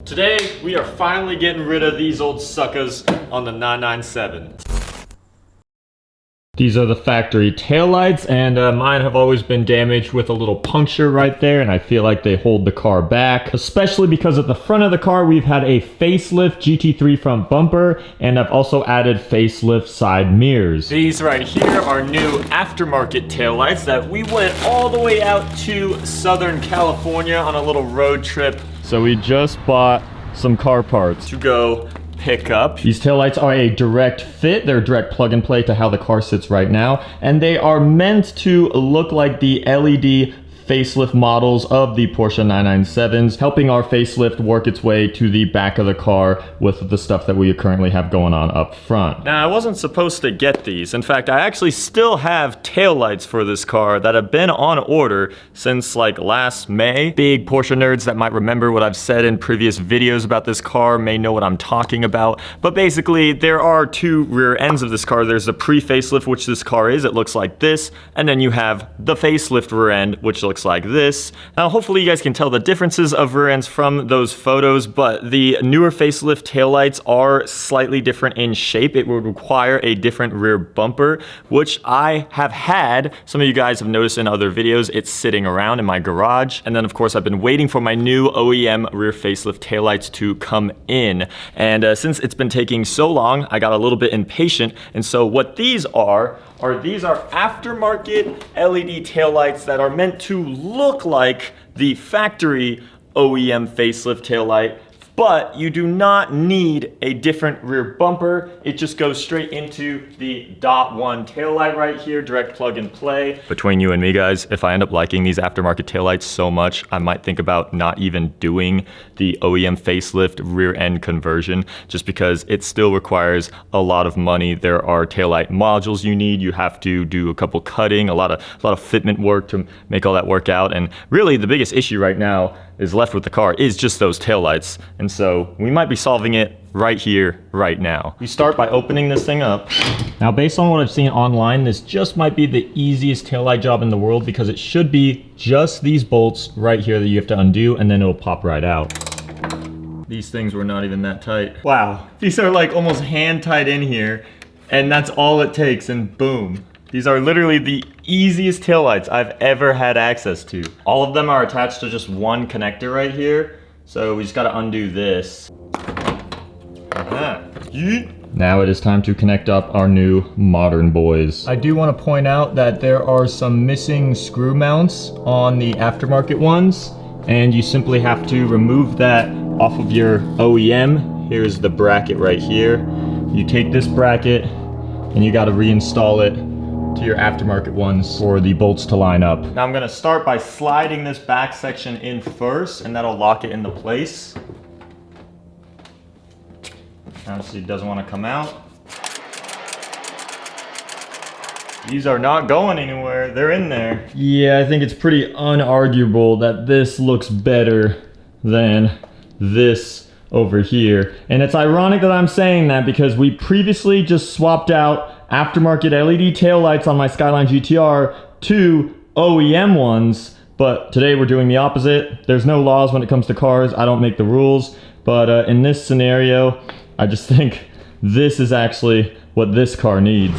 Today, we are finally getting rid of these old suckers on the 997. These are the factory taillights, and mine have always been damaged with a little puncture right there, and I feel like they hold the car back, especially because at the front of the car, we've had a facelift GT3 front bumper, and I've also added facelift side mirrors. These right here are new aftermarket taillights that we went all the way out to Southern California on a little road trip. So we just bought some car parts to go pick up. These taillights are a direct fit. They're a direct plug and play to how the car sits right now. And they are meant to look like the LED facelift models of the Porsche 997s, helping our facelift work its way to the back of the car with the stuff that we currently have going on up front. Now, I wasn't supposed to get these. In fact, I actually still have taillights for this car that have been on order since like last May. Big Porsche nerds that might remember what I've said in previous videos about this car may know what I'm talking about. But basically, there are two rear ends of this car. There's the pre-facelift, which this car is. It looks like this. And then you have the facelift rear end, which looks like this. Now, hopefully you guys can tell the differences of rear ends from those photos, but the newer facelift taillights are slightly different in shape. It would require a different rear bumper, which I have had. Some of you guys have noticed in other videos, it's sitting around in my garage. And then of course, I've been waiting for my new OEM rear facelift taillights to come in. And since it's been taking so long, I got a little bit impatient. And so what these are aftermarket LED taillights that are meant to look like the factory OEM facelift taillight, but you do not need a different rear bumper. It just goes straight into the dot one taillight right here, direct plug and play. Between you and me, guys, if I end up liking these aftermarket taillights so much, I might think about not even doing the OEM facelift rear end conversion, just because it still requires a lot of money. There are taillight modules you need. You have to do a couple cutting, a lot of fitment work to make all that work out. And really the biggest issue right now is left with the car is just those taillights. And so we might be solving it right here, right now. We start by opening this thing up. Now, based on what I've seen online, this just might be the easiest taillight job in the world because it should be just these bolts right here that you have to undo and then it'll pop right out. These things were not even that tight. Wow, these are like almost hand tied in here and that's all it takes and boom. These are literally the easiest taillights I've ever had access to. All of them are attached to just one connector right here. So we just gotta undo this. Now it is time to connect up our new modern boys. I do want to point out that there are some missing screw mounts on the aftermarket ones, and you simply have to remove that off of your OEM. Here's the bracket right here. You take this bracket and you gotta reinstall it to your aftermarket ones for the bolts to line up. Now I'm gonna start by sliding this back section in first, and that'll lock it into place. Obviously it doesn't want to come out. These are not going anywhere, they're in there. Yeah, I think it's pretty unarguable that this looks better than this over here. And it's ironic that I'm saying that because we previously just swapped out aftermarket LED taillights on my Skyline GTR to OEM ones, but today we're doing the opposite. There's no laws when it comes to cars. I don't make the rules, but in this scenario, I just think this is actually what this car needs.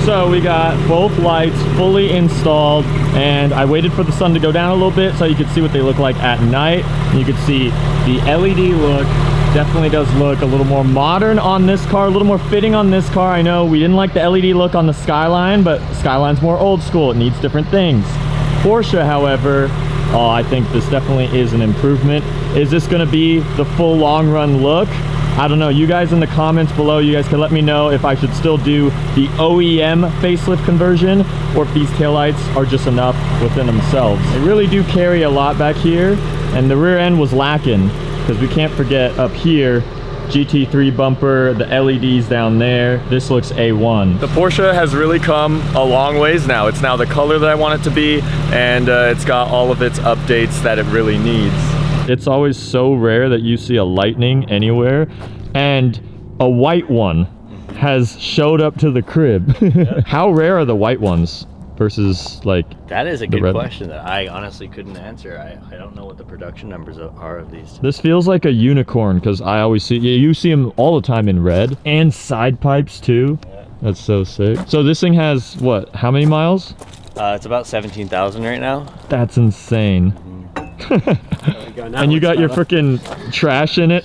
So we got both lights fully installed, and I waited for the sun to go down a little bit so you could see what they look like at night. And you could see the LED look definitely does look a little more modern on this car, a little more fitting on this car. I know we didn't like the LED look on the Skyline, but Skyline's more old school. It needs different things. Porsche, however, oh, I think this definitely is an improvement. Is this gonna be the full long run look? I don't know. You guys in the comments below, you guys can let me know if I should still do the OEM facelift conversion or if these taillights are just enough within themselves. They really do carry a lot back here, and the rear end was lacking because we can't forget up here, GT3 bumper, the LEDs down there. This looks A1. The Porsche has really come a long ways now. It's now the color that I want it to be, and it's got all of its updates that it really needs. It's always so rare that you see a Lightning anywhere, and a white one has showed up to the crib. Yeah. How rare are the white ones? versus like That is a the good red? question that I honestly couldn't answer. I don't know what the production numbers are of these. This feels like a unicorn because I always see, yeah, you see them all the time in red and side pipes too. Yeah. That's so sick. So this thing has what? How many miles? It's about 17,000 right now. That's insane. And you got your freaking trash in it.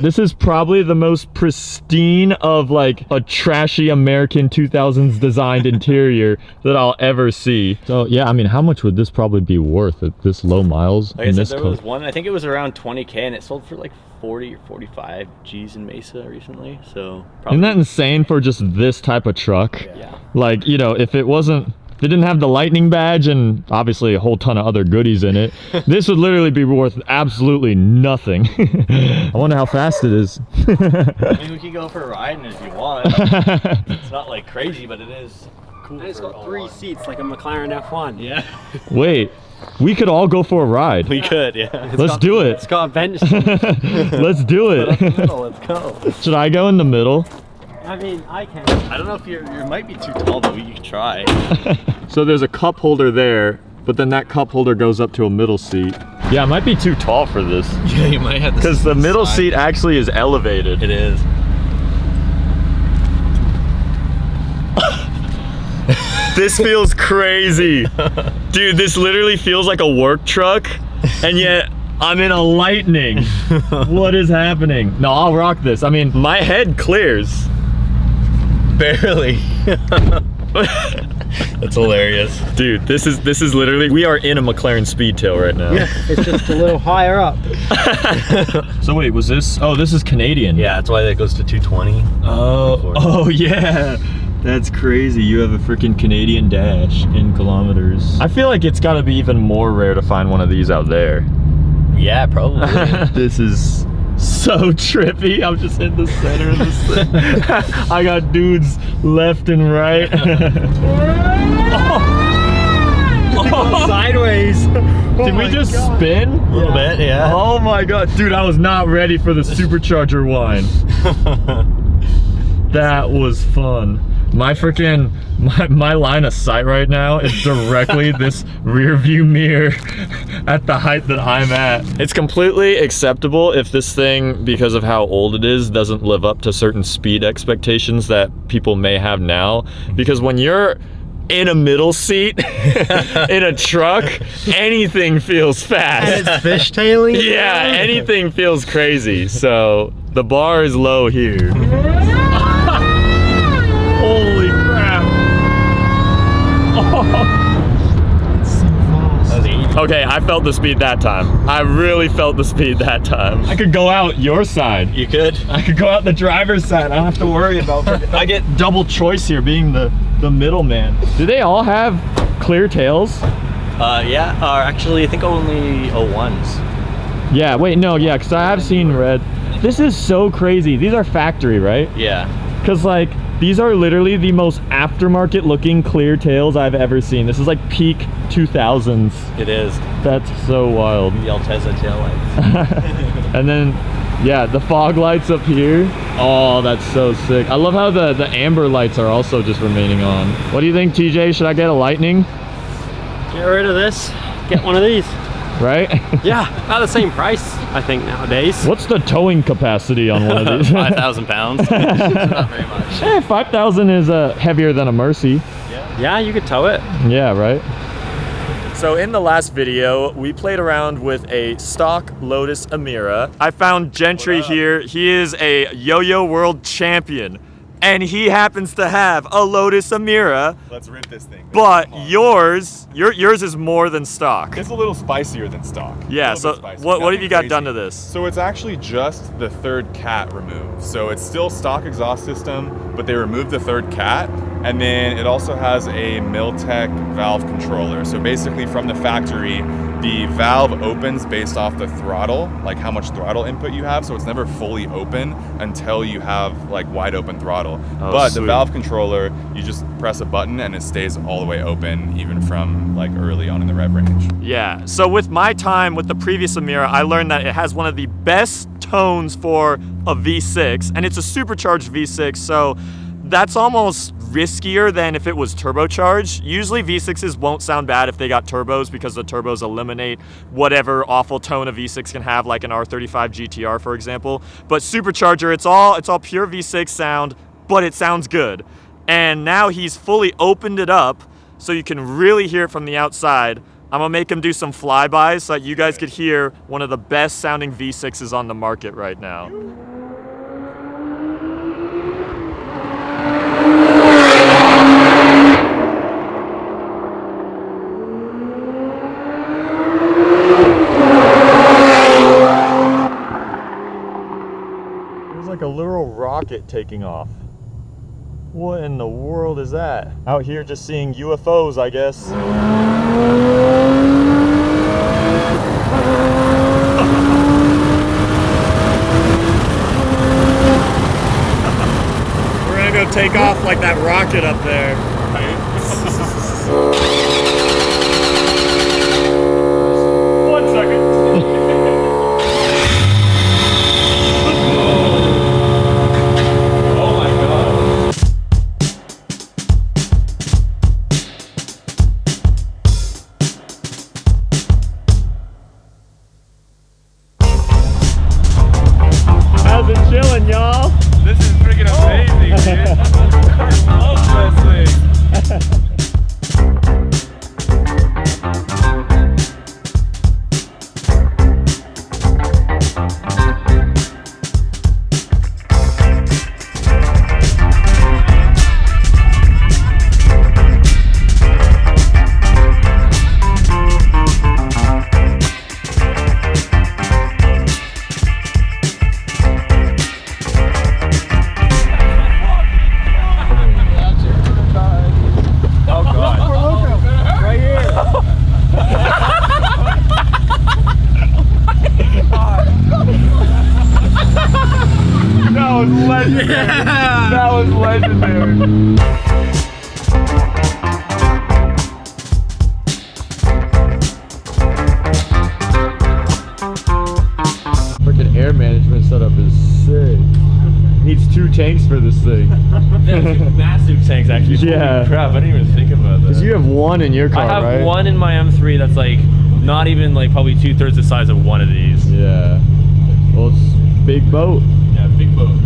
This is probably the most pristine of like a trashy American 2000s designed interior that I'll ever see. So yeah, I mean, how much would this probably be worth at this low miles? Like I said, there was one, I think it was around 20K, and it sold for like 40 or 45 G's in Mesa recently. So probably, isn't that insane for just this type of truck? Yeah. Like, you know, if it didn't have the lightning badge and obviously a whole ton of other goodies in it, this would literally be worth absolutely nothing. I wonder how fast it is. I mean, we can go for a ride if you want. It's not like crazy, but it is cool. And it's got 3 seats like a McLaren F1. Yeah. Wait, we could all go for a ride. We could, yeah. Let's do it. It's got a bench. Let's do it. Let's go. Should I go in the middle? I mean, I can. I don't know if you might be too tall, though. You can try. So there's a cup holder there, but then that cup holder goes up to a middle seat. Yeah, it might be too tall for this. Yeah, you might have to. Because the middle seat actually is elevated. It is. This feels crazy. Dude, this literally feels like a work truck, and yet I'm in a Lightning. What is happening? No, I'll rock this. I mean, my head clears. Barely. That's hilarious. Dude, this is literally, we are in a McLaren Speedtail right now. Yeah, it's just a little higher up. So wait, was this, oh, this is Canadian. Yeah, that's why that goes to 220. Oh yeah. That's crazy. You have a freaking Canadian dash in kilometers. I feel like it's gotta be even more rare to find one of these out there. Yeah, probably. This is so trippy. I'm just in the center of this thing. I got dudes left and right. Oh. Sideways. Did we just spin? A little bit, yeah. Oh my god. Dude, I was not ready for the supercharger whine. That was fun. My freaking, my line of sight right now is directly this rear view mirror at the height that I'm at. It's completely acceptable if this thing, because of how old it is, doesn't live up to certain speed expectations that people may have now. Because when you're in a middle seat in a truck, anything feels fast. And it's fishtailing. Yeah, anything feels crazy. So the bar is low here. Holy crap. Oh. It's so fast. Okay, I felt the speed that time. I really felt the speed that time. I could go out your side. You could. I could go out the driver's side. I don't have to worry about I get double choice here being the middleman. Do they all have clear tails? Yeah, actually I think only 01s. Yeah, wait, no, yeah, because I have seen red. This is so crazy. These are factory, right? Yeah. Because like, these are literally the most aftermarket looking clear tails I've ever seen. This is like peak 2000s. It is. That's so wild. The Altezza taillights. And then, yeah, the fog lights up here. Oh, that's so sick. I love how the amber lights are also just remaining on. What do you think, TJ? Should I get a Lightning? Get rid of this. Get one of these. Right? Yeah, about the same price, I think, nowadays. What's the towing capacity on one of these? 5,000 pounds. Not very much. Hey, 5,000 is heavier than a Mercy. Yeah, you could tow it. Yeah, right? So in the last video, we played around with a stock Lotus Emira. I found Gentry here. He is a yo-yo world champion. And he happens to have a Lotus Emira. Let's rip this thing. But yours is more than stock. It's a little spicier than stock. Yeah, so what have you got done to this? So it's actually just the third cat removed. So it's still stock exhaust system, but they removed the third cat. And then it also has a Miltech valve controller. So basically from the factory, the valve opens based off the throttle, like how much throttle input you have. So it's never fully open until you have like wide open throttle. But sweet. the valve controller, you just press a button and it stays all the way open, even from like early on in the rev range. Yeah, so with my time with the previous Emira, I learned that it has one of the best tones for a V6, and it's a supercharged V6, so that's almost riskier than if it was turbocharged. Usually V6s won't sound bad if they got turbos because the turbos eliminate whatever awful tone a V6 can have, like an R35 GTR, for example. But supercharger, it's all pure V6 sound, but it sounds good. And now he's fully opened it up so you can really hear it from the outside. I'm gonna make him do some flybys so that you guys could hear one of the best sounding V6s on the market right now. There's like a literal rocket taking off. What in the world is that? Out here just seeing UFOs, I guess. We're gonna go take off like that rocket up there. One second. How's it chilling, y'all? This is freaking amazing, dude. I love this thing. That was legendary. Yeah. That was legendary. Freaking air management setup is sick. Needs 2 tanks for this thing. Massive tanks, actually. Yeah. Holy crap, I didn't even think about that. Because you have 1 in your car, I have right? 1 in my M3 that's like not even like probably 2/3 the size of one of these. Yeah. Well, it's big boat. Yeah, big boat.